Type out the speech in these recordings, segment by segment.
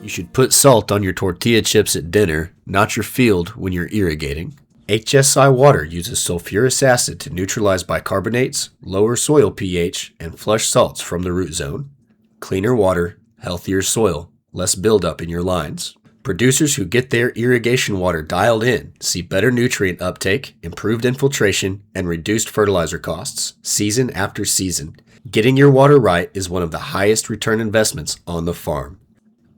You should put salt on your tortilla chips at dinner, not your field when you're irrigating. HSI water uses sulfurous acid to neutralize bicarbonates, lower soil pH, and flush salts from the root zone. Cleaner water, healthier soil, less buildup in your lines. Producers who get their irrigation water dialed in see better nutrient uptake, improved infiltration, and reduced fertilizer costs, season after season. Getting your water right is one of the highest return investments on the farm.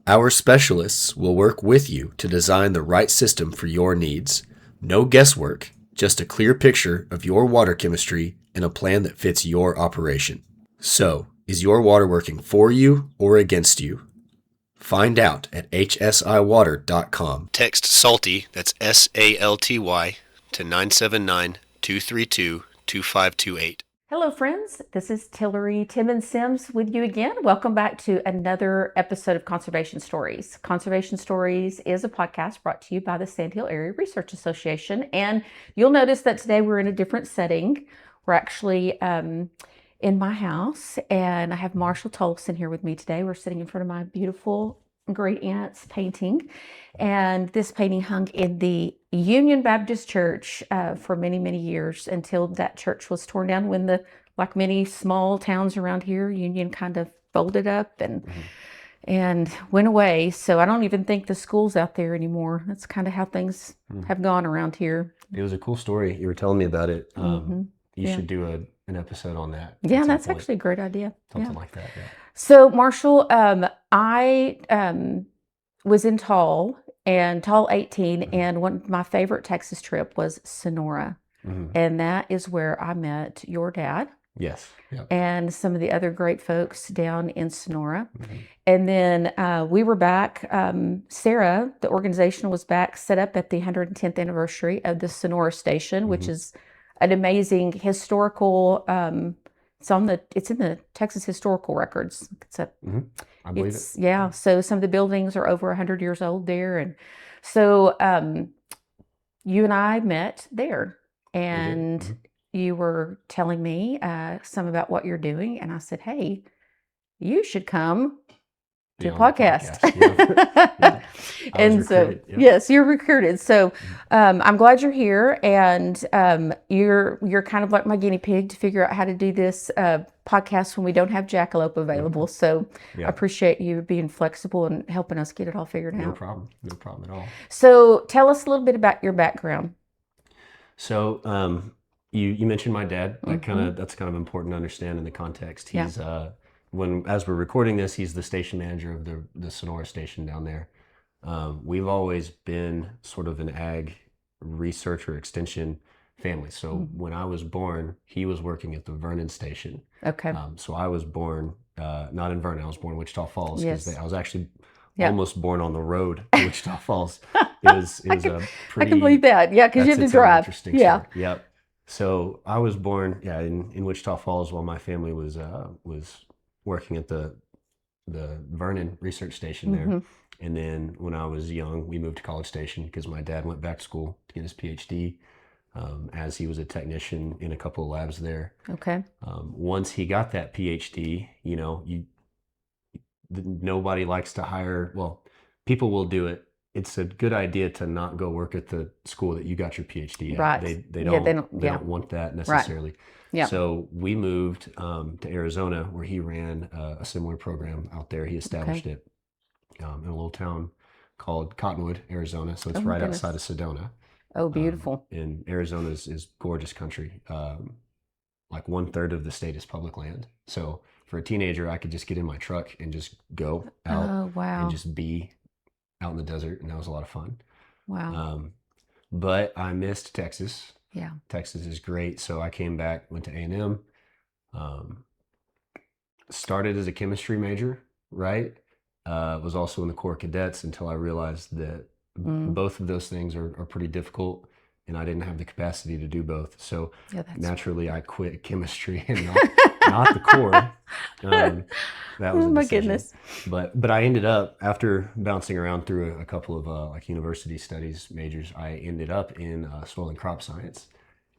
Our specialists will work with you to design the right system for your needs. No guesswork, just a clear picture of your water chemistry and a plan that fits your operation. So, is your water working for you or against you? Find out at hsiwater.com. Text SALTY, that's SALTY, to 979-232-2528. Hello, friends. This is Tillery, Tim and Sims with you again. Welcome back to another episode of Conservation Stories. Conservation Stories is a podcast brought to you by the Sand Hill Area Research Association. And you'll notice that today we're in a different setting. We're actually in my house, and I have Marshall Tolleson here with me today. We're sitting in front of my beautiful great aunt's painting, and this painting hung in the Union Baptist Church for many, many years until that church was torn down when like many small towns around here, Union kind of folded up and went away. So I don't even think the school's out there anymore. That's kind of how things have gone around here. It was a cool story. You were telling me about it. You should do an episode on that. Yeah, that's actually a great idea. Something like that, yeah. So, Marshall, I was in Tall 18, and one of my favorite Texas trip was Sonora. And that is where I met your dad. Yes. Yep. And some of the other great folks down in Sonora. And then we were back, SARA, the organization was back, set up at the 110th anniversary of the Sonora Station, which is an amazing historical, it's in the Texas Historical Records. I believe it. Yeah, so some of the buildings are over 100 years old there. And so you and I met there, and you were telling me some about what you're doing. And I said, hey, you should come to a podcast. Yeah. And so, yes, you're recruited. So I'm glad you're here, and you're kind of like my guinea pig to figure out how to do this podcast when we don't have jackalope available. So I appreciate you being flexible and helping us get it all figured out. No problem at all. So tell us a little bit about your background. So you mentioned my dad. That's kind of important to understand in the context. He's as we're recording this, he's the station manager of the Sonora station down there. We've always been sort of an ag research or extension family. So when I was born, he was working at the Vernon station. Okay. So I was born not in Vernon. I was born in Wichita Falls. Yes. I was actually almost born on the road to Wichita Falls. It was a pretty. I can believe that. Yeah, because you have to drive. Interesting story. Yep. So I was born in Wichita Falls while my family was working at the Vernon research station there. And then when I was young, we moved to College Station because my dad went back to school to get his PhD as he was a technician in a couple of labs there. Okay. Once he got that PhD, nobody likes to hire, people will do it. It's a good idea to not go work at the school that you got your PhD at. Right. They don't want that necessarily. Right. Yeah. So we moved to Arizona, where he ran a similar program out there. He established it in a little town called Cottonwood, Arizona. So it's right outside of Sedona. Oh, beautiful. And Arizona is gorgeous country. Like 1/3 of the state is public land. So for a teenager, I could just get in my truck and just go out and just be out in the desert. And that was a lot of fun. Wow. But I missed Texas. Yeah. Texas is great. So I came back, went to A&M, started as a chemistry major, right? Was also in the Corps Cadets until I realized that both of those things are pretty difficult, and I didn't have the capacity to do both. So naturally I quit chemistry and not the Corps. That was my goodness. But I ended up, after bouncing around through a couple of like university studies majors, I ended up in soil and crop science.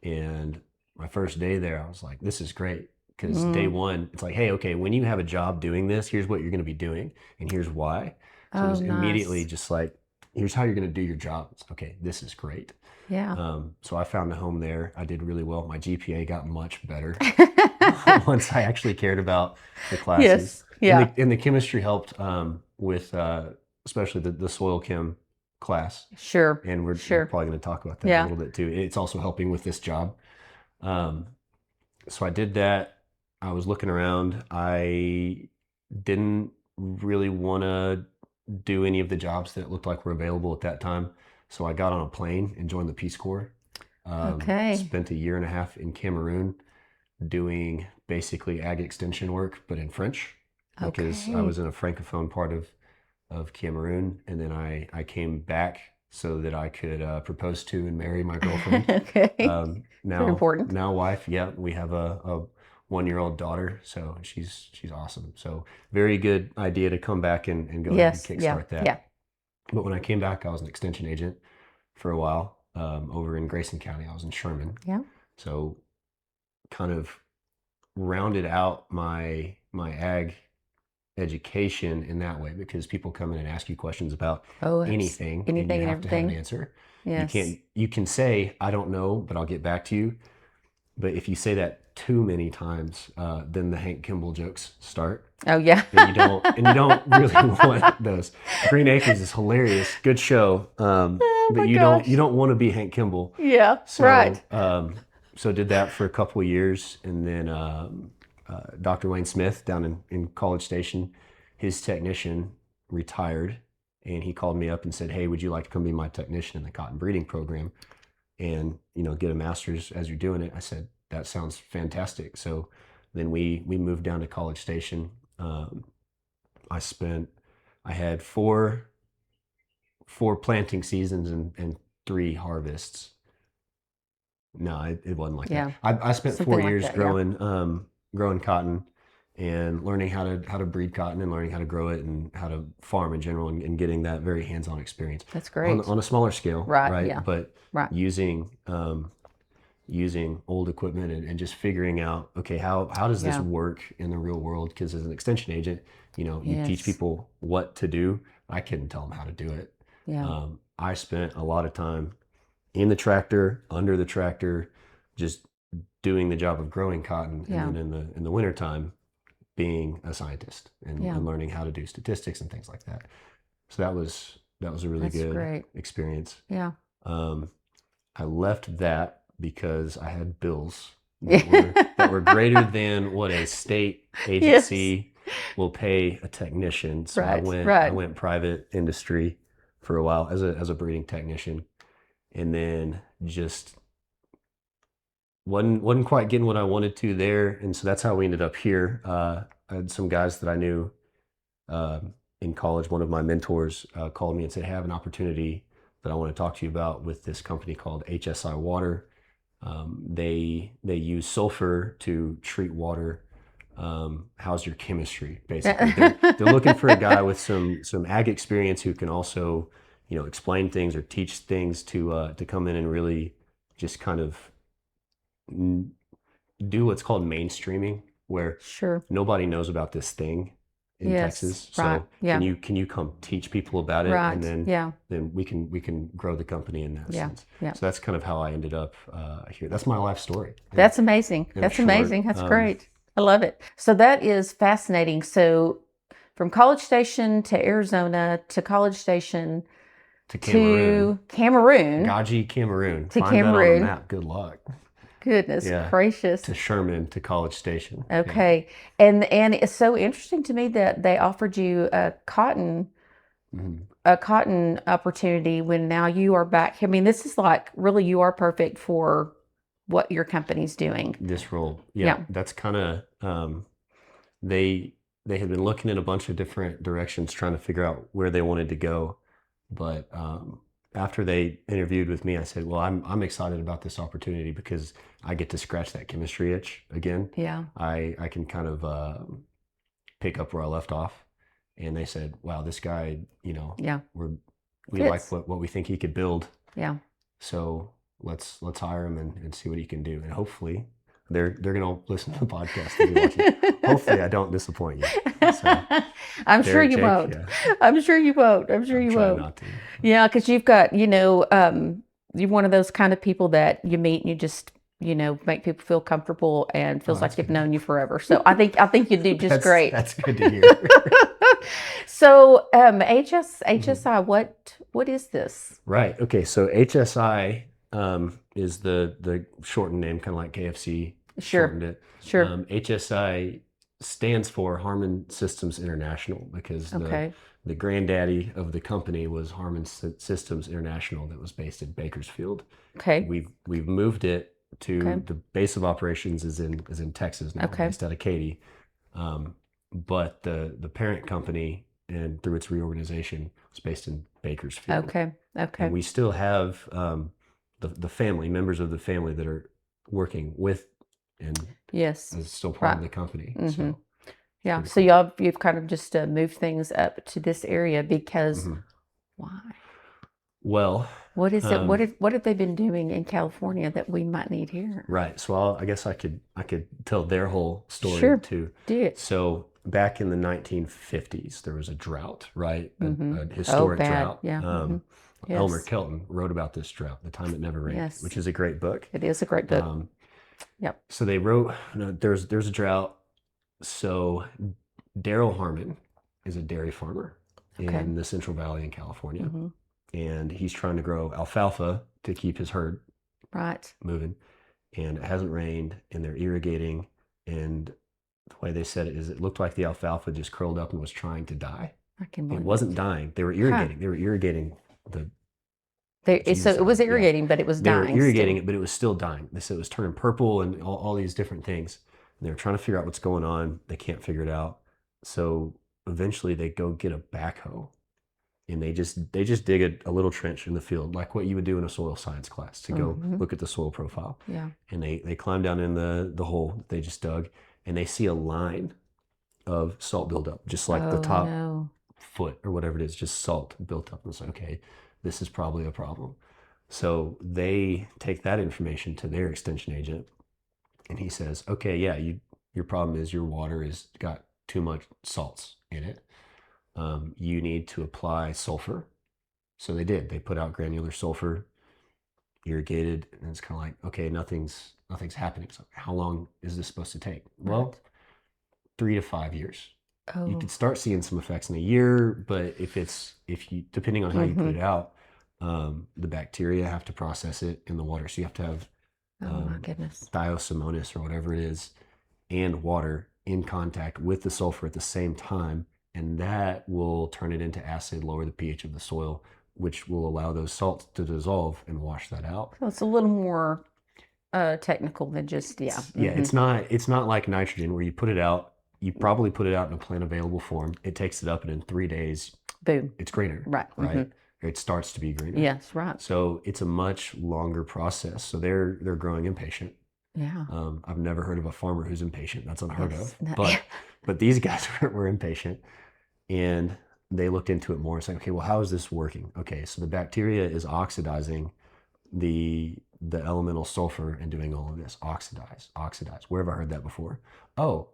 And my first day there, I was like, this is great. Because day Mm. one, it's like, hey, okay, when you have a job doing this, here's what you're going to be doing, and here's why. So it Oh, was immediately nice. just like, here's how you're going to do your job. It's, okay, this is great. Yeah. So I found a home there. I did really well. My GPA got much better once I actually cared about the classes, Yes. Yeah. and the chemistry helped with especially the soil chem class, Sure. and we're Sure. probably going to talk about that a Yeah. little bit too. It's also helping with this job. Um, so I did that. I was looking around. I didn't really want to do any of the jobs that looked like were available at that time. So I got on a plane and joined the Peace Corps. Okay. Spent a year and a half in Cameroon doing basically ag extension work, but in French, because I was Okay. in a francophone part of Cameroon. And then I came back so that I could propose to and marry my girlfriend. Okay. Very important. Now wife. Yeah, we have a 1-year-old daughter, so she's awesome. So very good idea to come back and go ahead and Yes. Yeah. kickstart that. Yeah. But when I came back, I was an extension agent for a while over in Grayson County. I was in Sherman, Yeah. so kind of rounded out my ag education in that way, because people come in and ask you questions about Oh, anything and you anything and have to have an everything. answer. Yes. You can say, I don't know, but I'll get back to you. But if you say that too many times, then the Hank Kimball jokes start, Oh, yeah. and you don't really want those. Green Acres is hilarious, good show, Oh but my you gosh. don't want to be Hank Kimball. Yeah. Right. So so did that for a couple of years, and then Dr. Wayne Smith down in College Station, his technician retired, and he called me up and said, "Hey, would you like to come be my technician in the cotton breeding program, and get a master's as you're doing it?" I said, "That sounds fantastic." So then we moved down to College Station. I spent I had four planting seasons and 3 harvests. No, it wasn't like that. Yeah. I spent Something 4 like years that. Yeah. growing cotton and learning how to breed cotton and learning how to grow it and how to farm in general, and getting that very hands-on experience That's great. on a smaller scale, Right. right? Yeah. But Right. using old equipment and just figuring out, okay, how does this Yeah. work in the real world? Because as an extension agent, you teach Yes. people what to do. I couldn't tell them how to do it. Yeah. I spent a lot of time in the tractor, under the tractor, just doing the job of growing cotton, and Yeah. then in the wintertime being a scientist Yeah. and learning how to do statistics and things like that. So that was a really That's good great. experience. Yeah. Um, I left that because I had bills Yeah. that were greater than what a state Yes. agency will pay a technician. So Right. I Right. went private industry for a while as a breeding technician, and then just wasn't quite getting what I wanted to there, and so that's how we ended up here. I had some guys that I knew in college. One of my mentors called me and said, "Hey, I have an opportunity that I want to talk to you about with this company called HSI Water. They use sulfur to treat water. How's your chemistry?" Basically, they're looking for a guy with some ag experience who can also, explain things or teach things to come in and really just kind of do what's called mainstreaming, where Sure. nobody knows about this thing in Yes. Texas. Right. So Yeah. can you come teach people about it, and Right. Yeah. then we can grow the company in that Yeah. sense. Yeah. So that's kind of how I ended up here. That's my life story. That's amazing. In a That's short, amazing. That's great. I love it. So that is fascinating. So from College Station to Arizona to College Station to to Cameroon Gaji, Cameroon. to Find that on a Cameroon. map. Good luck. Goodness Yeah. gracious. To Sherman to College Station. Yeah. Okay. And it's so interesting to me that they offered you Mhm. a cotton opportunity when now you are back. I mean, this is like really you are perfect for what your company's doing. This role. Yeah. Yeah. That's kind of they had been looking in a bunch of different directions trying to figure out where they wanted to go. But after they interviewed with me, I said, "Well, I'm excited about this opportunity because I get to scratch that chemistry itch again. Yeah. I can kind of pick up where I left off." And they said, "Wow, this guy, Yeah. we Fits. like what we think he could build." Yeah. So let's hire him and see what he can do. And hopefully they're gonna listen to the podcast and be watching. Hopefully I don't disappoint you. So, I'm sure Derek, you Jake, won't. yeah, I'm sure you won't. I'm sure I'm you trying won't. not to. Yeah, because you've got, you're one of those kind of people that you meet and you just, make people feel comfortable and Oh, feels like that's they've good. known you forever. So I think you do just great. That's good to hear. So, Mhm. HSI, what is this? Right. Okay. So HSI is the shortened name, kind of like KFC Sure, shortened it. sure. HSI stands for Harmon Systems International because Okay, the granddaddy of the company was Harmon Systems International that was based in Bakersfield. okay, We've moved it okay, to the base of operations is in Texas now, okay, based out of Katy. But the parent company and through its reorganization was based in Bakersfield. okay, And okay. we still have the family members of the family that are working with and Yes, is still part right. of the company. Mm-hmm. So it's Yeah. pretty So cool. you've kind of just moved things up to this area because Mhm. why? Well, What is it? um, What have they been doing in California that we might need here? right. So I guess I could tell their whole story Sure, too. do it. So back in the 1950s, there was a drought, right? Mm-hmm. A Oh, historic bad. drought. Yeah. Mm-hmm. Elmer Yes. Kelton wrote about this drought, The Time It Never Rained, Yes. which is a great book. It is a great book. Um, Yep. so they wrote, there's a drought. So Daryl Harmon is a dairy farmer Okay. in the Central Valley in California, Mm-hmm. and he's trying to grow alfalfa to keep his herd Right. moving. And it hasn't rained, and they're irrigating. And the way they said it is, it looked like the alfalfa just curled up and was trying to die. I can It believe wasn't it. dying. They were Huh. irrigating. They were irrigating the So Jesus. it was Yeah, irrigating, but it was they were dying irrigating still. it, but it was still dying. They said it was turning purple and all these different things. And they were trying to figure out what's going on. They can't figure it out. So eventually they go get a backhoe and they just dig a little trench in the field, like what you would do in a soil science class to go Mm-hmm. look at the soil profile. Yeah. And they climb down in the hole that they just dug, and they see a line of salt buildup, just like the Oh top no. foot or whatever it is, just salt built up. And it's like, okay, this is probably a problem. So they take that information to their extension agent, and he says, okay, yeah, your problem is your water has got too much salts in it. You need to apply sulfur. So they did. They put out granular sulfur, irrigated, and it's kind of like, okay, nothing's happening. So how long is this supposed to take? Well, Right. 3 to 5 years. You Oh. could start seeing some effects in a year, but if you depending on how you put Mm-hmm. it out, the bacteria have to process it in the water. So you have to have Oh my goodness. thiosimonas or whatever it is and water in contact with the sulfur at the same time, and that will turn it into acid, lower the pH of the soil, which will allow those salts to dissolve and wash that out. So it's a little more technical than just yeah. Yeah, Mm-hmm. it's not like nitrogen where you put it out. You probably put it out in a plant available form. It takes it up, and in 3 days, Boom. it's greener, Right. right? Mm-hmm. Or it starts to be greener. Yes. Right. So it's a much longer process. So they're growing impatient. Yeah. I've never heard of a farmer who's impatient. That's unheard Yes. of. But these guys were impatient, and they looked into it more and said, okay, well, how is this working? Okay, so the bacteria is oxidizing the elemental sulfur and doing all of this. Oxidize. Where have I heard that before? Oh,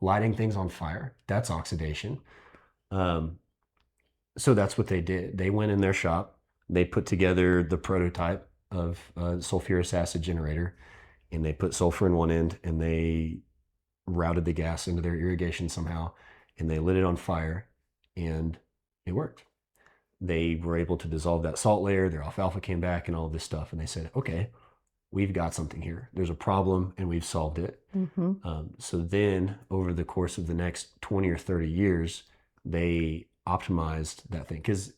lighting things on fire. That's oxidation. So that's what they did. They went in their shop. They put together the prototype of a sulfurous acid generator, and they put sulfur in one end, and they routed the gas into their irrigation somehow, and they lit it on fire, and it worked. They were able to dissolve that salt layer. Their alfalfa came back and all of this stuff, and they said, okay, we've got something here. There's a problem, and we've solved it. Mm-hmm. So then over the course of the next 20 or 30 years, they optimized that thing, because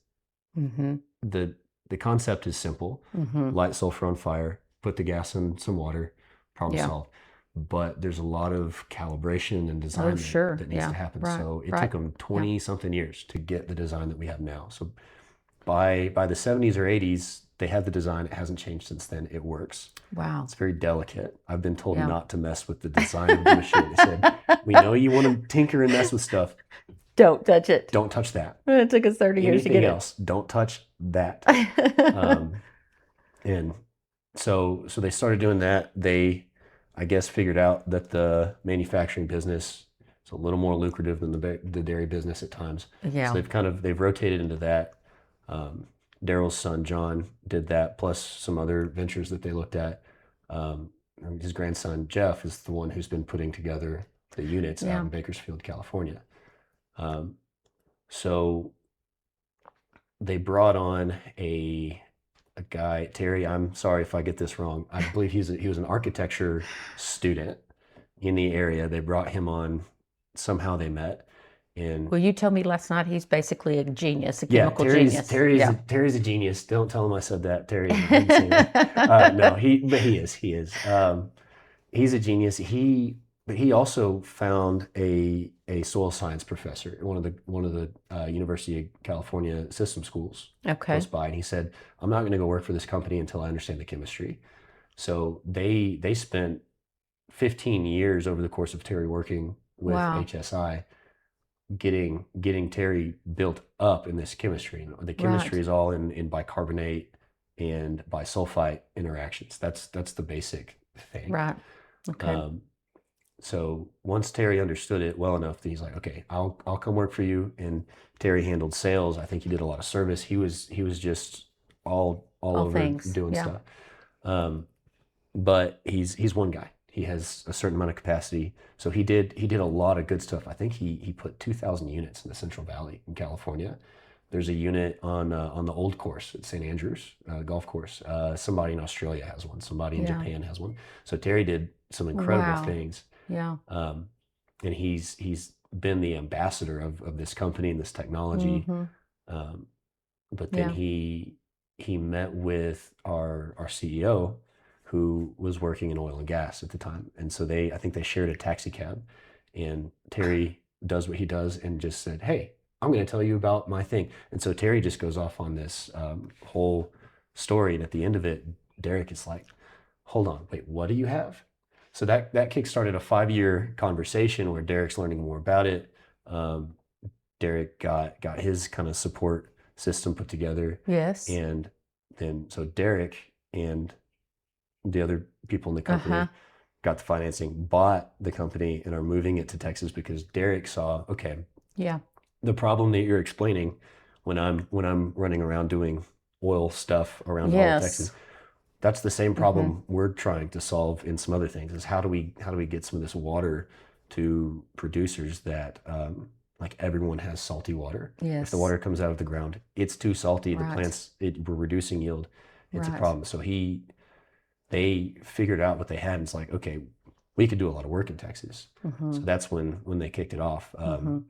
Mm-hmm. the concept is simple. Mm-hmm. Light sulfur on fire, put the gas in some water, problem Yeah. solved. But there's a lot of calibration and design Oh, sure. that needs Yeah. to happen. Right. So it Right. took them 20 something years to get the design that we have now. So by the 70s or 80s, they had the design. It hasn't changed since then. It works. Wow. It's very delicate. I've been told Yeah. not to mess with the design of the machine. They said, we know you want to tinker and mess with stuff. Don't touch it. Don't touch that. It took us 30 years to Anything get else, don't touch that. it. And So they started doing that. They, I guess, figured out that the manufacturing business is a little more lucrative than the dairy business at times. So Yeah. they've rotated into that. Um, Daryl's son John did that, plus some other ventures that they looked at. Um, his grandson Jeff is the one who's been putting together the units out Yeah. in Bakersfield, California. Um, so they brought on a guy, Terry. I'm sorry if I get this wrong. I believe he was an architecture student in the area. They brought him on. Somehow they met, and Well, you told me last night he's basically a genius, a yeah, chemical genius. Yeah. Terry's a genius. Don't tell him I said that. Terry didn't say that. No, but he is. He's a genius. But he also found a soil science professor at one of the University of California system schools Okay. close by, and he said, "I'm not going to go work for this company until I understand the chemistry." So they spent 15 years over the course of Terry working with Wow. HSI, getting Terry built up in this chemistry. The chemistry Right. is all in bicarbonate and bisulfite interactions. That's the basic thing. Right. Okay. So once Terry understood it well enough that he's like, okay, I'll come work for you. And Terry handled sales. I think he did a lot of service. He was just all over things. doing Yeah. stuff. But he's one guy. He has a certain amount of capacity. So he did a lot of good stuff. I think he put 2,000 units in the Central Valley in California. There's a unit on the old course at St. Andrews golf course. Somebody in Australia has one. Somebody in Yeah. Japan has one. So Terry did some incredible Wow. things. Yeah. And he's been the ambassador of this company and this technology. Mm-hmm. But then Yeah. he met with our CEO, who was working in oil and gas at the time, and so I think they shared a taxi cab, and Terry does what he does and just said, "Hey, I'm going to tell you about my thing." And so Terry just goes off on this whole story, and at the end of it, Derek is like, "Hold on, wait, what do you have?" So that kickstarted a 5-year conversation where Derek's learning more about it. Um, Derek got his kind of support system put together, Yes. and then so Derek and the other people in the company Uh-huh. got the financing, bought the company, and are moving it to Texas because Derek saw, okay, Yeah. the problem that you're explaining when I'm running around doing oil stuff around all of Texas, Yes. that's the same Mm-hmm. problem we're trying to solve in some other things. Is how do we get some of this water to producers that like everyone has salty water. If Yes. the water comes out of the ground, it's too salty. The Right. plants, we're reducing yield. It's a Right. problem. So they figured out what they had, and it's like, okay, we could do a lot of work in Texas. Mm-hmm. So that's when they kicked it off.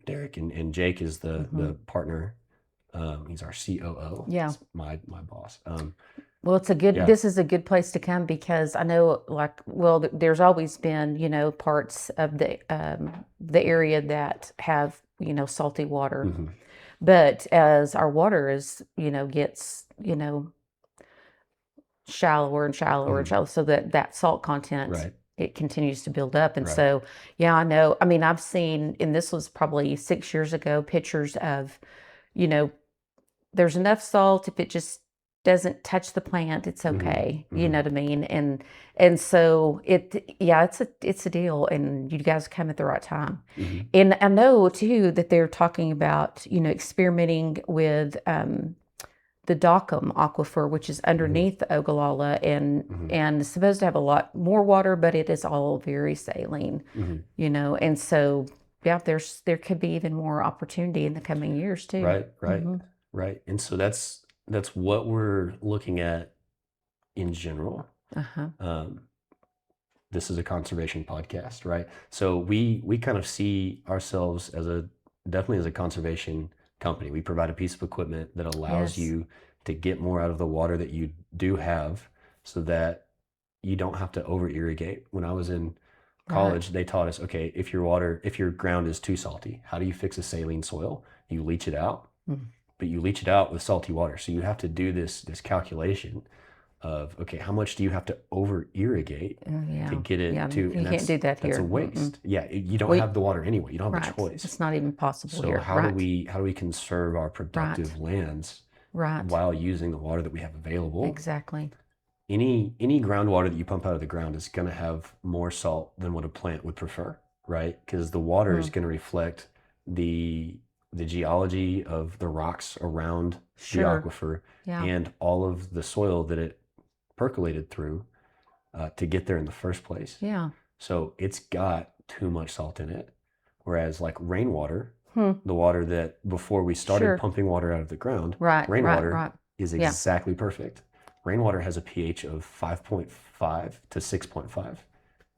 Derek and Jake is the partner. He's our COO. Yeah. He's my boss. Well, it's a good, Yeah. this is a good place to come because I know, like, well, there's always been, parts of the area that have, salty water. Mhm. But as our water is, gets, shallower and shallower and shallower, so that salt content, Right. it continues to build up. And Right. so, yeah, I know. I mean, I've seen, and this was probably 6 years ago, pictures of, you know, there's enough salt if it just doesn't touch the plant, it's okay. You know what I mean? And so it's a deal, and you guys come at the right time. And I know too that they're talking about, experimenting with the Dockham aquifer, which is underneath the Ogallala, and it's supposed to have a lot more water, but it is all very saline. And so yeah, there could be even more opportunity in the coming years too. Right. And so that's what we're looking at in general. This is a conservation podcast, right? So we kind of see ourselves definitely as a conservation company. We provide a piece of equipment that allows you to get more out of the water that you do have, so that you don't have to over irrigate. When I was in college, they taught us, okay, if your ground is too salty, how do you fix a saline soil? You leach it out, but you leach it out with salty water. So you have to do this calculation of, okay, how much do you have to over irrigate to get it to? You can't do that here. That's a waste. Yeah, you don't have the water anyway. You don't have a choice. It's not even possible So here. how do we conserve our productive lands while using the water that we have available? Exactly. any groundwater that you pump out of the ground is going to have more salt than what a plant would prefer, right? Because the water is going to reflect the geology of the rocks around the aquifer and all of the soil that it percolated through to get there in the first place. Yeah. So it's got too much salt in it. Whereas like rainwater, the water that before we started pumping water out of the ground, rainwater is exactly perfect. Rainwater has a pH of 5.5 to 6.5.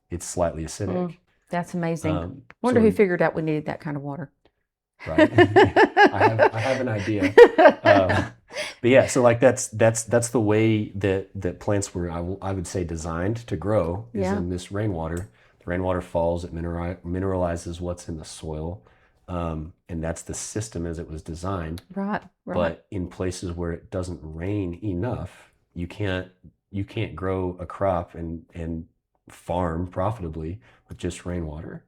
It's slightly acidic. That's amazing. Wonder who figured out we needed that kind of water. Right. I have an idea. But yeah, so like that's the way that plants were, I would say, designed to grow is in this rainwater. The rainwater falls, it mineralizes what's in the soil. And that's the system as it was designed. Right. But in places where it doesn't rain enough, you can't grow a crop and farm profitably with just rainwater.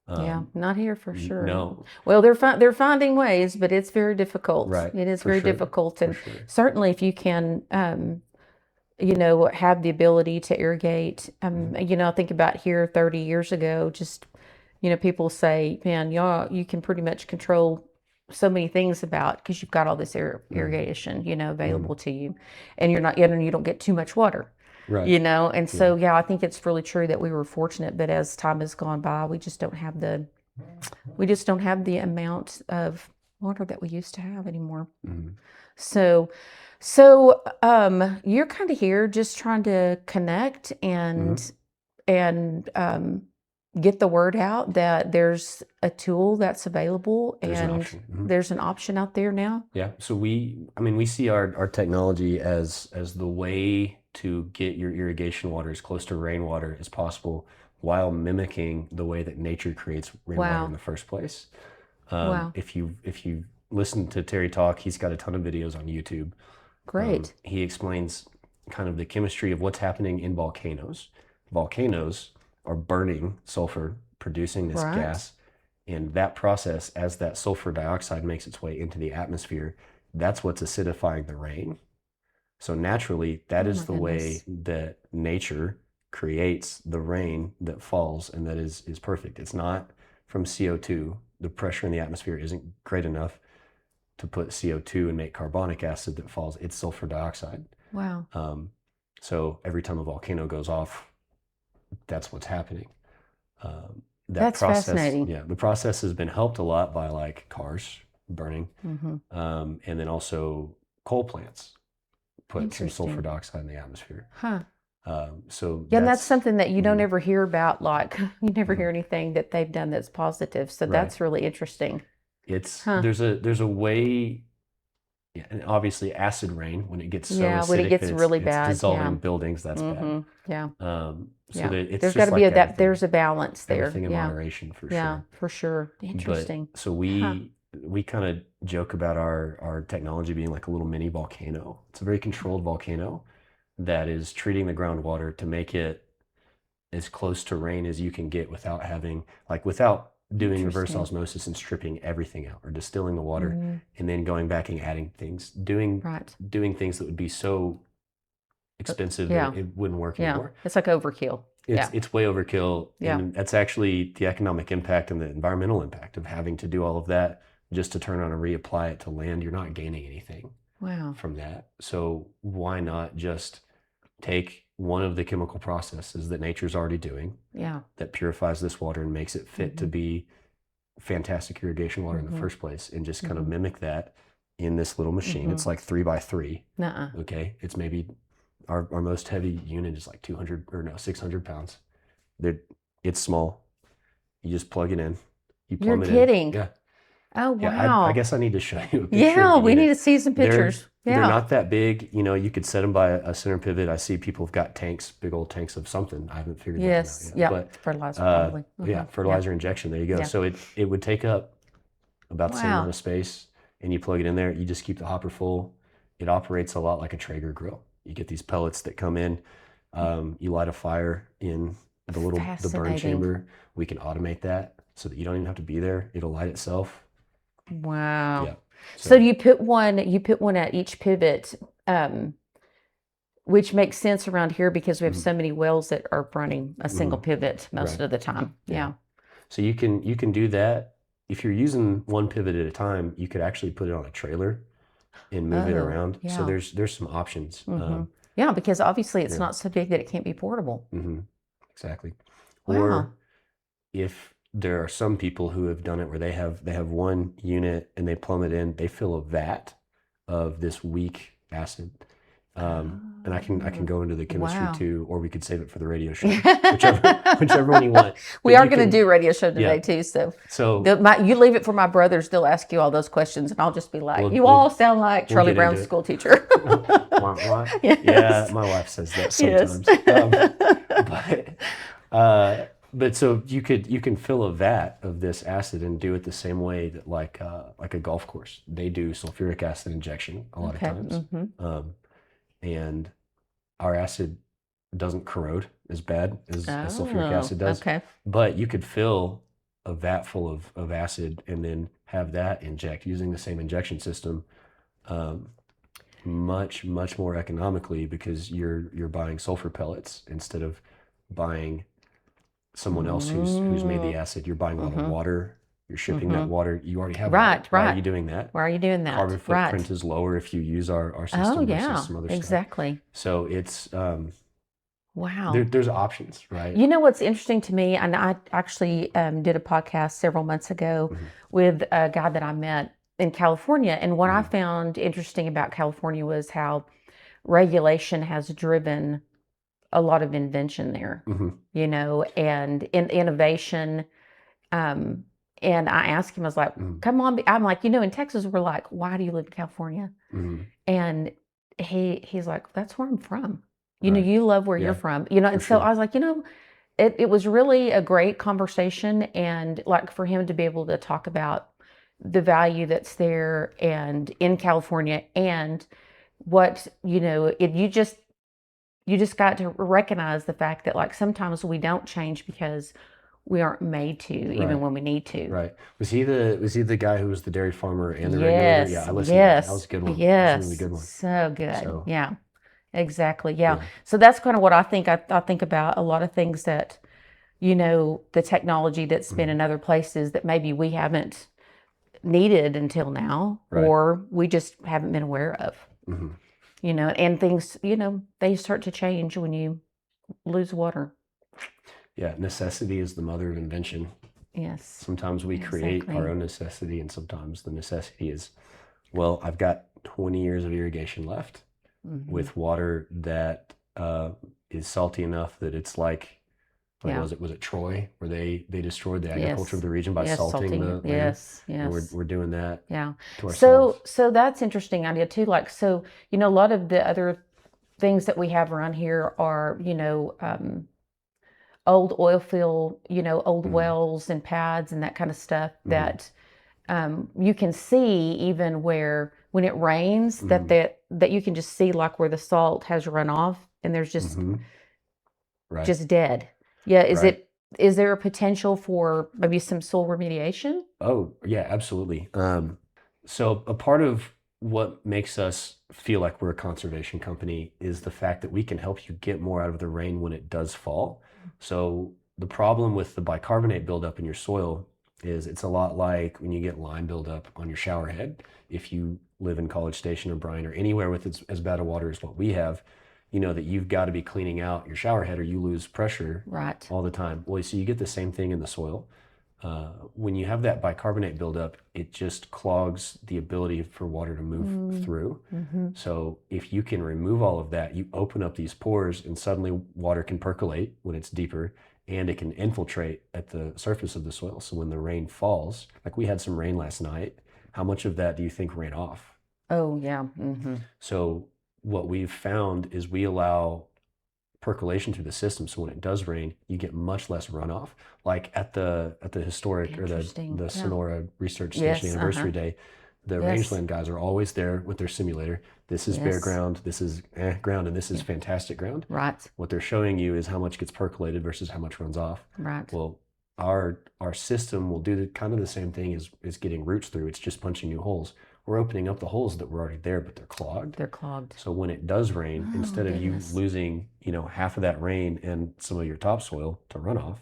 Not here for sure. No. Well, they're finding ways, but it's very difficult. Right. It is very difficult, and sure. certainly if you can, have the ability to irrigate. I think about here 30 years ago, just people say, man, you can pretty much control so many things because you've got all this irrigation, available to you, and you don't get too much water. Right. And so, I think it's really true that we were fortunate, but as time has gone by, we just don't have the amount of water that we used to have anymore. So you're kind of here just trying to connect and get the word out that there's a tool that's available and there's an option out there now. Yeah. So we see our technology as the way to get your irrigation water as close to rainwater as possible while mimicking the way that nature creates rainwater in the first place. If you listen to Terry talk, he's got a ton of videos on YouTube. Great. He explains kind of the chemistry of what's happening in volcanoes. Volcanoes are burning sulfur, producing this gas. And that process, as that sulfur dioxide makes its way into the atmosphere, that's what's acidifying the rain. So naturally, that is the way that nature creates the rain that falls, and that is perfect. It's not from CO2. The pressure in the atmosphere isn't great enough to put CO2 and make carbonic acid that falls. It's sulfur dioxide. Wow. So every time a volcano goes off, that's what's happening. That's process, fascinating. Yeah, the process has been helped a lot by like cars burning, and then also coal plants put some sulfur dioxide in the atmosphere. So and that's something that you don't ever hear about. Like you never hear anything that they've done that's positive. So that's really interesting. It's there's a way. Yeah, and obviously acid rain when it gets so acidic when it gets really bad, it's dissolving buildings. That's bad. So that it's there's got to be like there's a balance there. Everything in moderation for sure. Yeah, for sure. Interesting. So we kind of joke about our technology being like a little mini volcano. It's a very controlled volcano that is treating the groundwater to make it as close to rain as you can get without doing reverse osmosis and stripping everything out or distilling the water and then going back and adding things, doing things that would be so expensive that it wouldn't work anymore. It's like overkill. It's way overkill. And that's actually the economic impact and the environmental impact of having to do all of that just to turn on and reapply it to land. You're not gaining anything from that. So why not just take one of the chemical processes that nature's already doing that purifies this water and makes it fit to be fantastic irrigation water in the first place, and just kind of mimic that in this little machine. It's like 3x3. Okay. It's maybe our most heavy unit is like 600 pounds. It's small. You just plug it in. You plumb it in. You're kidding. Yeah. Oh, wow. Yeah, I guess I need to show you a picture. Yeah, we need to see some pictures. They're not that big. You could set them by a center pivot. I see people have got tanks, big old tanks of something. I haven't figured that out yet. But, fertilizer probably. Fertilizer injection. There you go. So it would take up about the same amount of space, and you plug it in there. You just keep the hopper full. It operates a lot like a Traeger grill. You get these pellets that come in. You light a fire in the burn chamber. We can automate that so that you don't even have to be there. It'll light itself. Wow. Yeah. So you put one at each pivot. which makes sense around here because we have so many wells that are running a single pivot most Right. of the time. Yeah. So you can do that. If you're using one pivot at a time, you could actually put it on a trailer and move it Oh, around. So yeah. there's some options. Yeah, because obviously it's Yeah. not so big that it can't be portable. Exactly. Wow. Or if there are some people who have done it where they have one unit and they plumb it in, they fill a vat of this weak acid. And I can go into the chemistry Wow. too, or we could save it for the radio show, whichever one you want. We But are you going to can- do radio show today yeah. too. So So you leave it for my brothers. They'll ask you all those questions, and I'll just be like, We'll- "You we'll- all sound like Charlie get Brown's into it. school teacher." wah, wah. Yes. Yeah, my wife says that sometimes. But so you can fill a vat of this acid and do it the same way that like a golf course. They do sulfuric acid injection a lot of times. And our acid doesn't corrode as bad as sulfuric acid does. Okay. But you could fill a vat full of acid and then have that inject using the same injection system much more economically, because you're buying sulfur pellets instead of buying someone else who's made the acid. You're buying a lot of water. You're shipping that water. You already have water. Why are you doing that? Why are you doing that? Carbon footprint is lower if you use our system Oh, yeah, versus some other stuff. exactly. So it's Wow. there's options, right? You know what's interesting to me, and I actually did a podcast several months ago with a guy that I met in California, and what I found interesting about California was how regulation has driven a lot of invention there, you know, and in innovation. And I asked him, I was like, come on. I'm like, you know, in Texas, we're like, why do you live in California? And he's like, that's where I'm from. You know, you love where you're from, you know, and so I was like, you know, it was really a great conversation, and like for him to be able to talk about the value that's there and in California, and what, you know, you just got to recognize the fact that like sometimes we don't change because we aren't made to, even when we need to. Right. Was he the guy who was the dairy farmer and the regulator? Yeah, I listened to that. That was a good one. Yes. That was a really good one. So good. So- Yeah. Exactly. Yeah. So that's kind of what I think. I think about a lot of things that, you know, the technology that's been in other places that maybe we haven't needed until now, or we just haven't been aware of. You know, and things, you know, they start to change when you lose water. Yeah, necessity is the mother of invention. Yes. Sometimes we create our own necessity, and sometimes the necessity is, well, I've got 20 years of irrigation left with water that is salty enough that it's like was it Troy, where they destroyed the agriculture of the region by salting the land? Yes. And we're doing that to So ourselves. that's interesting idea too. Like, so, you know, a lot of the other things that we have around here are, you know, old oil field, you know, old wells and pads and that kind of stuff that you can see even where when it rains that you can just see like where the salt has run off and there's just just dead. Yeah. Is there a potential for maybe some soil remediation? Oh, yeah, absolutely. So a part of what makes us feel like we're a conservation company is the fact that we can help you get more out of the rain when it does fall. So the problem with the bicarbonate buildup in your soil is it's a lot like when you get lime buildup on your shower head. If you live in College Station or Bryan or anywhere with as bad a water as what we have, you know that you've got to be cleaning out your shower head or you lose pressure all the time. Well, so you get the same thing in the soil. When you have that bicarbonate buildup, it just clogs the ability for water to move through. So if you can remove all of that, you open up these pores and suddenly water can percolate when it's deeper, and it can infiltrate at the surface of the soil. So when the rain falls, like we had some rain last night, how much of that do you think ran off? Oh, yeah. So what we've found is we allow percolation through the system, so when it does rain, you get much less runoff. Like at the historic or the Sonora Research Station Anniversary Day, the rangeland guys are always there with their simulator. This is bare ground, this is ground, and this is fantastic ground. Right. What they're showing you is how much gets percolated versus how much runs off. Right. Well, our system will do kind of the same thing as getting roots through. It's just punching new holes. we're opening up the holes that were already there, but they're clogged. They're clogged. So when it does rain, Oh, instead of goodness. you losing, half of that rain and some of your topsoil to runoff,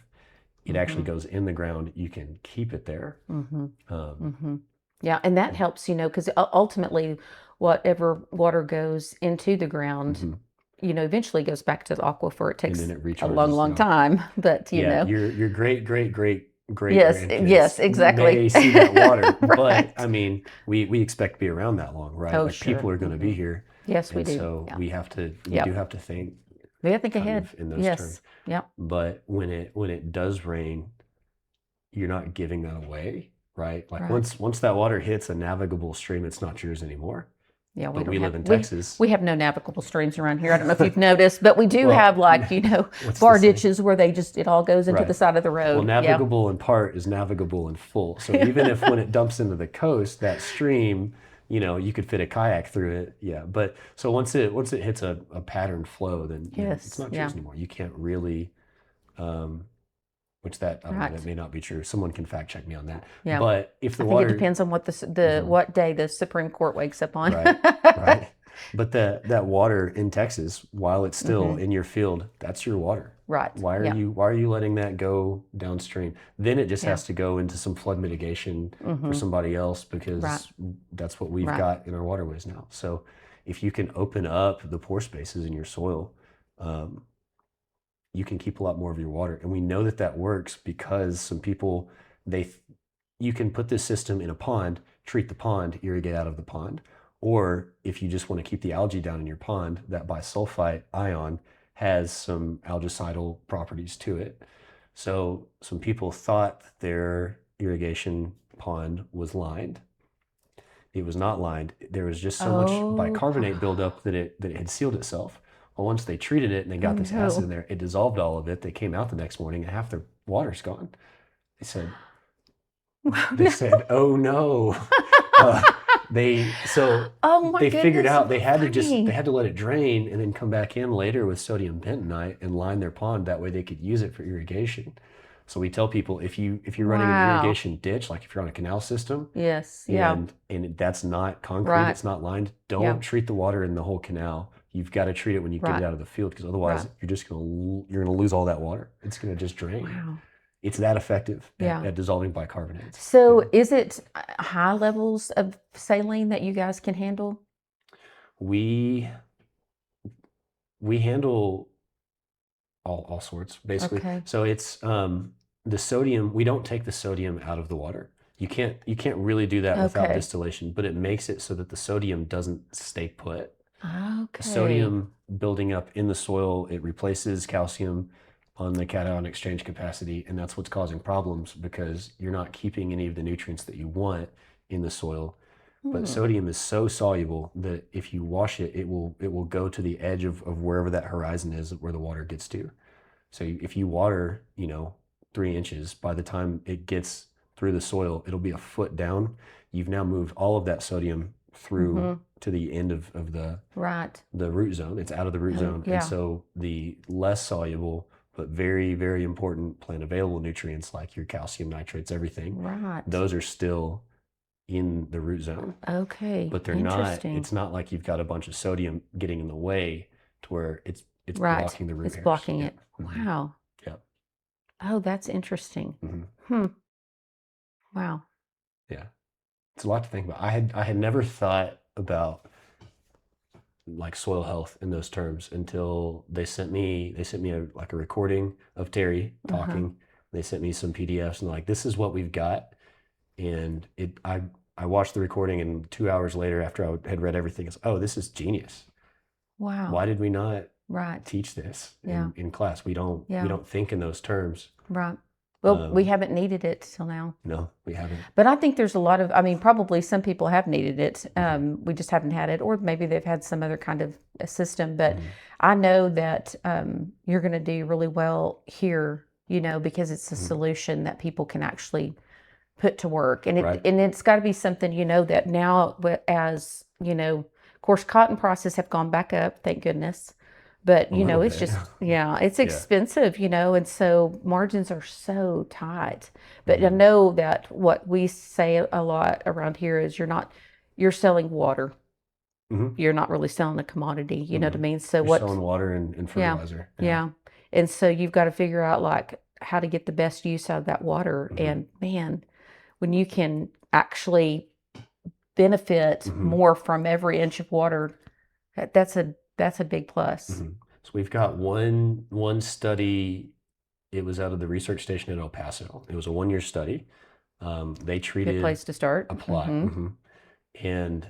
it actually goes in the ground. You can keep it there. Yeah, and that helps, because ultimately, whatever water goes into the ground, eventually goes back to the aquifer. It takes then it a recharges, long time, but your great yes, grandkids exactly. may see that water, but I mean, we expect to be around that long, right? Oh, Like sure. people are going to be here, Yes, we and do. so Yeah. we Yep. do have to think We gotta think kind ahead. of in those Yes. terms. Yep. But when it does rain, you're not giving that away, right? Like Right. once that water hits a navigable stream, it's not yours anymore. Yeah, But don't we live have in Texas. we have no navigable streams around here. I don't know if you've noticed, but we do Well, have what's the bar saying? ditches where it all goes into the Right. side of the Well, road. Yeah. navigable in part is navigable in full. So even if when it dumps into the coast, that stream, you could fit a kayak through it. Yeah. But so once it hits a patterned flow, then Yes. it's not Yeah. yours anymore. You can't really, which I don't know, that may not be true. Someone can fact check me on that. Yeah. But if the I think water, it depends on what what day the Supreme Court wakes up on. right. But that water in Texas, while it's still in your field, that's your water. Right. Why are Yeah. you letting that go downstream? Then it just has to go into some flood mitigation for somebody else because that's what we've got in our waterways now. So if you can open up the pore spaces in your soil, you can keep a lot more of your water. And we know that works because some people, you can put this system in a pond, treat the pond, irrigate out of the pond. Or if you just want to keep the algae down in your pond, that bisulfite ion has some algicidal properties to it. So some people thought their irrigation pond was lined. It was not lined. There was just so much bicarbonate buildup that it had sealed itself. Well, once they treated it and they got this acid in there, it dissolved all of it. They came out the next morning and half their water's gone. They said, "Oh no." Oh my they figured goodness, out they had funny. to let it drain and then come back in later with sodium bentonite and line their pond. That way they could use it for irrigation. So we tell people if you're running an irrigation ditch, like if you're on a canal system, Yes. Yeah. and that's not concrete, Right. it's not lined, don't treat the water in the whole canal. You've got to treat it when you get it out of the field because otherwise you're gonna lose all that water. It's gonna just drain. Wow. It's that effective at dissolving bicarbonates. So is it high levels of saline that you guys can handle? We handle all sorts basically. Okay. So it's the sodium. We don't take the sodium out of the water. You can't really do that without distillation, but it makes it so that the sodium doesn't stay put. Okay. Sodium building up in the soil, it replaces calcium on the cation exchange capacity, and that's what's causing problems because you're not keeping any of the nutrients that you want in the soil. But sodium is so soluble that if you wash it, it will go to the edge of wherever that horizon is where the water gets to. So if you water, 3 inches, by the time it gets through the soil, it'll be a foot down. You've now moved all of that sodium through to the end of the root zone. It's out of the root zone. Yeah. And so the less soluble but very, very important plant available nutrients like your calcium, nitrates, everything, those are still in the root zone. Okay. But they're not, it's not like you've got a bunch of sodium getting in the way to where it's blocking the root hairs. It's blocking it. Mhm. Wow. Yep. Oh, that's interesting. Wow. Yeah. It's a lot to think about. I had never thought about like soil health in those terms until they sent me a recording of Terry talking. They sent me some PDFs and like, this is what we've got. And I watched the recording and 2 hours later after I had read everything, it's, oh, this is genius. Wow. Why did we not teach this in class? We don't think in those terms. Right. Well, we haven't needed it till now. No, we haven't. But I think there's a lot of, probably some people have needed it. We just haven't had it, or maybe they've had some other kind of a system. But I know that you're going to do really well here, because it's a solution that people can actually put to work. And it's got to be something, that now, as, of course, cotton prices have gone back up, thank goodness. But, it's just, it's expensive, and so margins are so tight. But I know that what we say a lot around here is you're not you're selling water. Mm-hmm. You're not really selling a commodity, you know what I Mm-hmm. mean? So You're selling water and yeah, fertilizer. yeah. And so you've got to figure out like how to get the best use out of that water. Mm-hmm. And man, when you can actually benefit Mm-hmm. more from every inch of water, that's a big plus. Mm-hmm. So we've got one study. It was out of the research station in El Paso. It was a 1-year study. They Good treated place to start. apply, and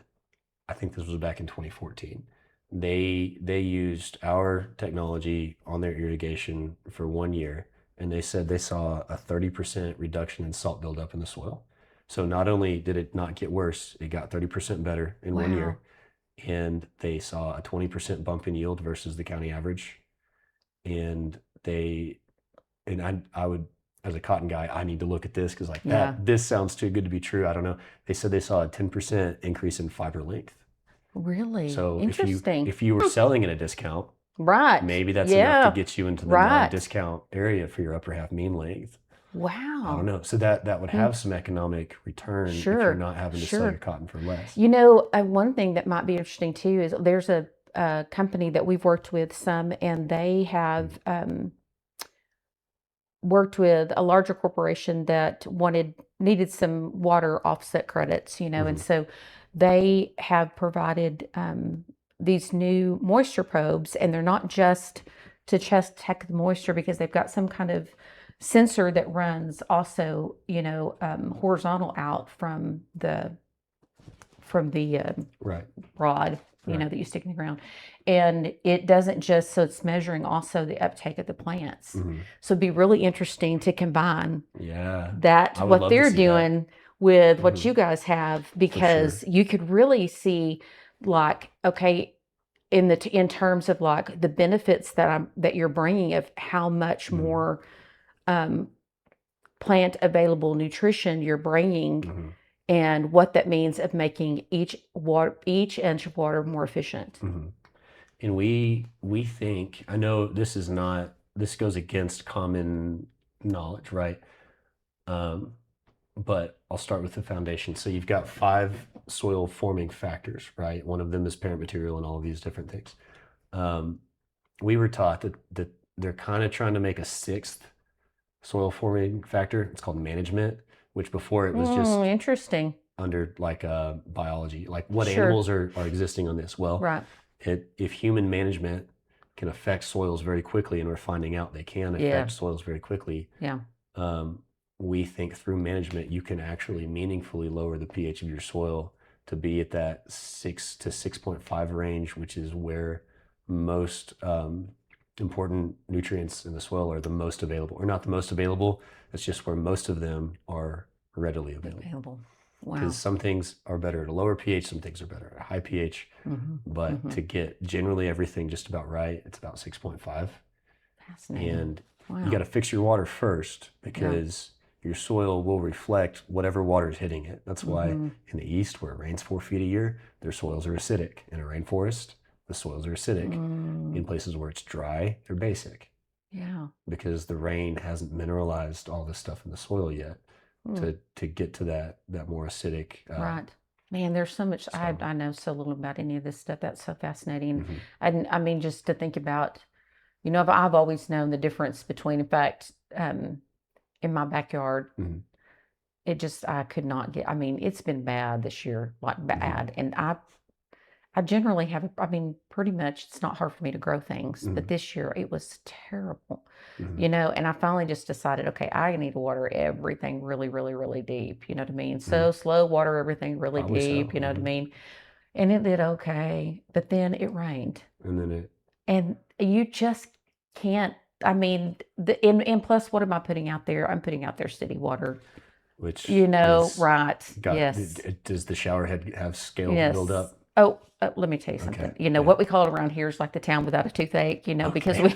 I think this was back in 2014. They used our technology on their irrigation for 1 year, and they said they saw a 30% reduction in salt buildup in the soil. So not only did it not get worse, it got 30% better in 1 year, and they saw a 20% bump in yield versus the county average. And I would, as a cotton guy, I need to look at this because like Yeah. this sounds too good to be true. I don't know. They said they saw a 10% increase in fiber length. Really So interesting. if you were selling at a discount, Right. maybe that's enough to Yeah. get you into the Right. non-discount area for your upper half mean length. I Wow. don't know. So that would have some economic return if you're Sure. not having to sell Sure. your cotton for less. You know, one thing that might be interesting too is there's a company that we've worked with some, and they have worked with a larger corporation that needed some water offset credits, you know, and so they have provided these new moisture probes, and they're not just to just check the moisture because they've got some kind of sensor that runs also, you know, horizontal out from the Right. rod, you know, Right. that you stick in the ground. And it doesn't just, so it's measuring also the uptake of the plants. So it'd be really interesting to combine Yeah. that, I would what love to they're see that. doing with what you guys have, because you could really see like, okay, in terms of like the benefits that you're bringing of how much more plant available nutrition you're bringing, and what that means of making each inch of water more efficient. And we think, I know this goes against common knowledge, right? But I'll start with the foundation. So you've got 5 soil forming factors, right? One of them is parent material and all of these different things. We were taught that they're kind of trying to make a 6th soil forming factor. It's called management, which before it was just Interesting. under like biology, like what Sure. animals are existing on this. Well, Right. if human management can affect soils very quickly, and we're finding out they can affect soils very quickly, Yeah. we think through management you can actually meaningfully lower the pH of your soil to be at that 6 to 6.5 range, which is where most important nutrients in the soil are the most available, or not the most available. It's just where most of them are readily available. Wow. Because some things are better at a lower pH, some things are better at a high pH. But to get generally everything just about right, it's about 6.5. Fascinating. And you got to fix your water first, because your soil will reflect whatever water is hitting it. That's why in the East, where it rains 4 feet a year, their soils are acidic. In a rainforest, the soils are acidic. In places where it's dry, they're basic. Yeah. Because the rain hasn't mineralized all this stuff in the soil yet to get to that more acidic. Right. Man, there's so much. I know so little about any of this stuff. That's so fascinating. I mean, just to think about, you know, I've always known the difference between, in fact, in my backyard, I could not get, I mean, it's been bad this year, like bad. And I generally have, I mean, pretty much it's not hard for me to grow things, but this year it was terrible, you know, and I finally just decided, okay, I need to water everything really, really, really deep, you know what I mean? So slow, water everything really Probably deep, so. you know what I mean? And it did okay, but then it rained. And then And you just can't, I mean, and plus, what am I putting out there? I'm putting out there city water. which You know, is right? got, Yes. does the shower head have scale Yes. build up? Oh, let me tell you something. Okay, You know, what we call it around here is like the town without a toothache, you know, because we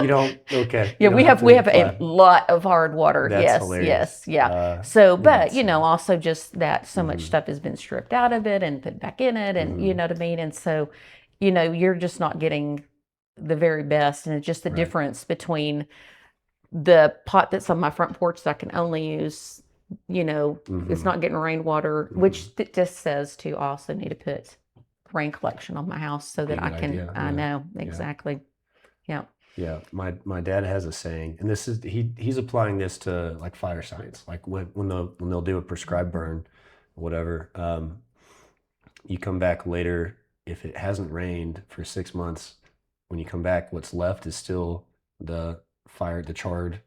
You don't, okay. yeah, You we don't have a flat. lot of hard water. That's Yes, hilarious. yes, yeah. Yeah, But that's you know, also just that so much stuff has been stripped out of it and put back in it, and you know what I mean. And so, you know, you're just not getting the very best, and it's just the difference between the pot that's on my front porch that I can only use it's not getting rainwater, which it just says to also need to put rain collection on my house so that I can, idea. I know, exactly. Yeah. Yeah, my dad has a saying, and this is he's applying this to like fire science. Like when they'll do a prescribed burn, whatever, you come back later, if it hasn't rained for 6 months, when you come back, what's left is still the charred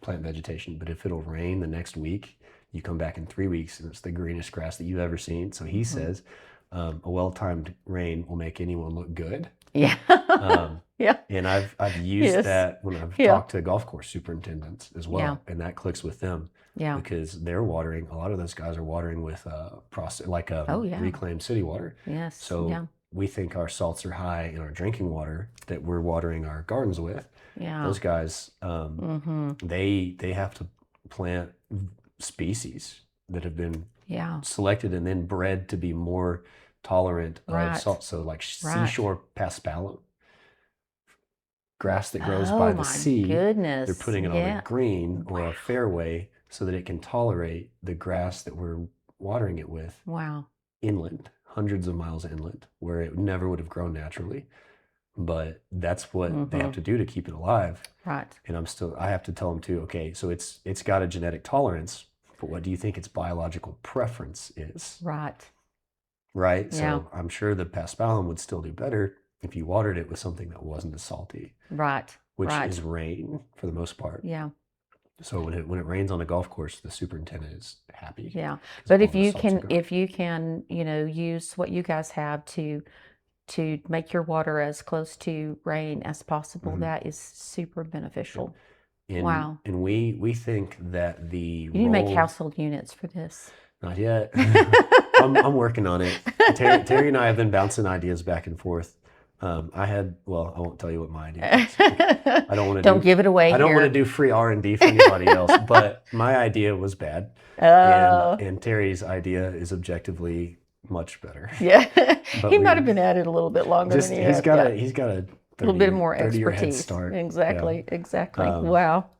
plant vegetation. But if it'll rain the next week, you come back in 3 weeks and it's the greenest grass that you've ever seen. So he says, a well-timed rain will make anyone look good. Yeah. Yeah. And I've used that when I've talked to golf course superintendents as well, and that clicks with them. Yeah. Because they're watering. A lot of those guys are watering with reclaimed city water. Yes. So we think our salts are high in our drinking water that we're watering our gardens with. Yeah. Those guys, they have to plant species that have been selected and then bred to be more tolerant of salt. So like seashore paspalum, grass that grows by the sea. Goodness. They're putting it on a green or a fairway so that it can tolerate the grass that we're watering it with. Wow. Inland, hundreds of miles inland, where it never would have grown naturally. But that's what they have to do to keep it alive. Right. And I have to tell them too, okay, so it's got a genetic tolerance, but what do you think its biological preference is? Right. Right? So I'm sure the paspalum would still do better if you watered it with something that wasn't as salty. Right. Which is rain for the most part. Yeah. So when it rains on a golf course, the superintendent is happy. Yeah. But if you can, use what you guys have to make your water as close to rain as possible, that is super beneficial. Wow. And we think that you need to make household units for this. Not yet. I'm working on it. Terry and I have been bouncing ideas back and forth. I won't tell you what my idea is. I don't want to Don't give it away. I don't want to do free R&D for anybody else, but my idea was bad. And Terry's idea is objectively much better. Yeah. He might have been at it a little bit longer than he has. He's got a little bit more expertise. Head start. Exactly. Wow.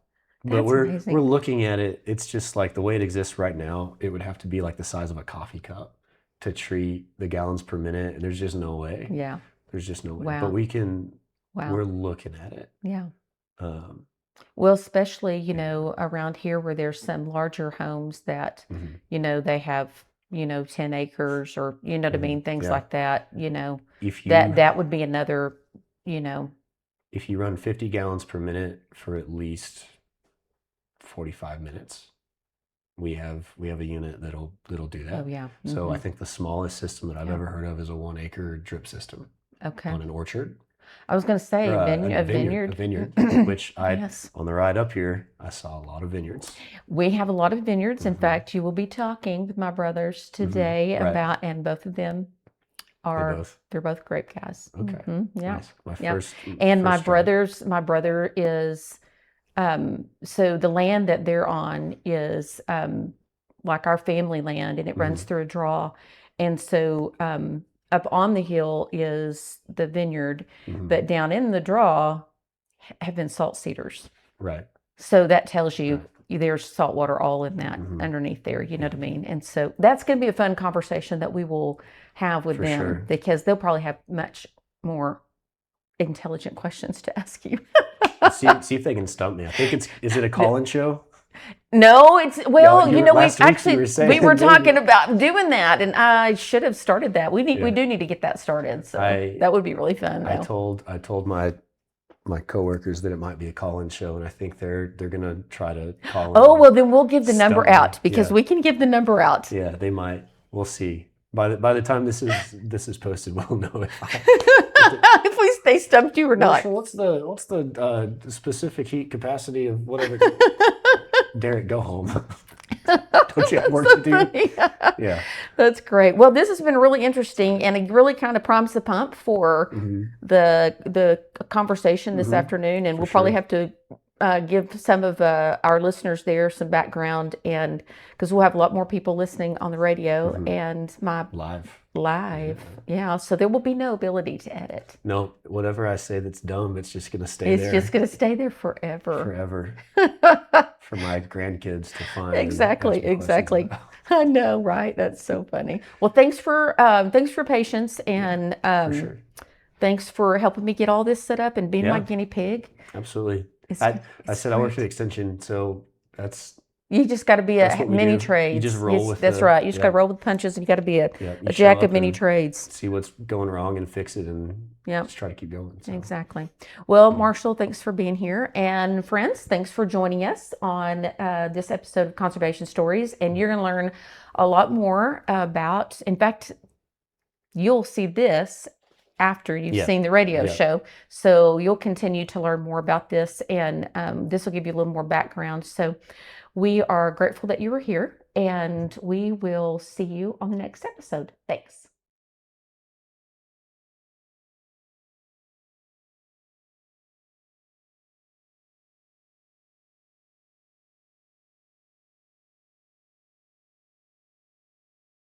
But we're looking at it. It's just like the way it exists right now, it would have to be like the size of a coffee cup to treat the gallons per minute. And there's just no way. Yeah. There's just no way. Wow. But we can, we're looking at it. Yeah. Well, especially, around here where there's some larger homes that, they have, 10 acres or, what I mean? Things like that, that would be another, If you run 50 gallons per minute for at least 45 minutes, we have a unit that'll do that. Oh, yeah. So I think the smallest system that I've ever heard of is a 1 acre drip system. Okay. On an orchard. I was going to say a vineyard. A vineyard, which on the ride up here, I saw a lot of vineyards. We have a lot of vineyards. In fact, you will be talking with my brothers today about, and both of them they're both grape guys. Okay. Yeah. Nice. My first my brother is, so the land that they're on is like our family land, and it runs through a draw. And so, up on the hill is the vineyard, but down in the draw have been salt cedars. Right. So that tells you there's salt water all in that underneath there, you know what I mean? And so that's going to be a fun conversation that we will have with them, because they'll probably have much more intelligent questions to ask you. see if they can stump me. I think is it a call-in show? No, it's we were saying talking about doing that, and I should have started that. We do need to get that started. So that would be really fun. I told my coworkers that it might be a call-in show, and I think they're gonna try to call in. Oh, well, then we'll give the number out, because we can give the number out. Yeah, they might. We'll see. By the time this is posted, we'll know if they stumped you or not. What's the specific heat capacity of whatever? Derek, go home. Don't you have work to do? Yeah. That's great. Well, this has been really interesting, and it really kind of primes the pump for the conversation this afternoon. And we'll probably have to give some of our listeners there some background, and because we'll have a lot more people listening on the radio and my live. Yeah, so there will be no ability to edit. No, whatever I say that's dumb, it's just going to stay It's there just going to stay there forever. forever for my grandkids to find. Exactly, and ask me questions exactly. about. I know, right? That's so funny. Well, thanks for patience, and For sure. thanks for helping me get all this set up and being my Yeah. guinea pig. Absolutely. It's I said I worked great. at Extension, so You just got to be that's a what we many do. trades. You just roll with that's the- right. You just yeah. got to roll with punches, and you got to be a Yeah, you show jack of up many and trades. see what's going wrong and fix it, and Yep. just try to keep going. So. Exactly. Well, Marshall, thanks for being here. And friends, thanks for joining us on this episode of Conservation Stories. And you're going to learn a lot more about, in fact, you'll see this after you've Yeah. seen the radio Yeah. show. So you'll continue to learn more about this, and this will give you a little more background. So we are grateful that you were here, and we will see you on the next episode. Thanks.